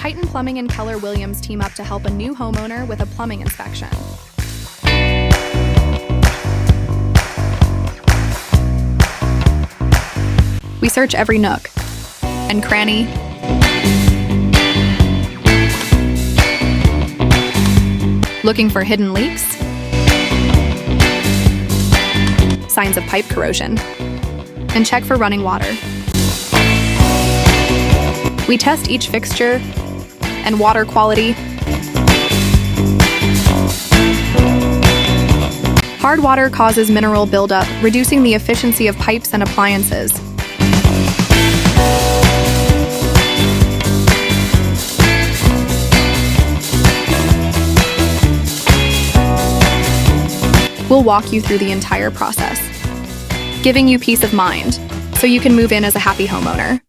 Titan Plumbing and Keller Williams team up to help a new homeowner with a plumbing inspection. We search every nook and cranny, looking for hidden leaks, signs of pipe corrosion, and check for running water. We test each fixture and water quality. Hard water causes mineral buildup, reducing the efficiency of pipes and appliances. We'll walk you through the entire process, giving you peace of mind so you can move in as a happy homeowner.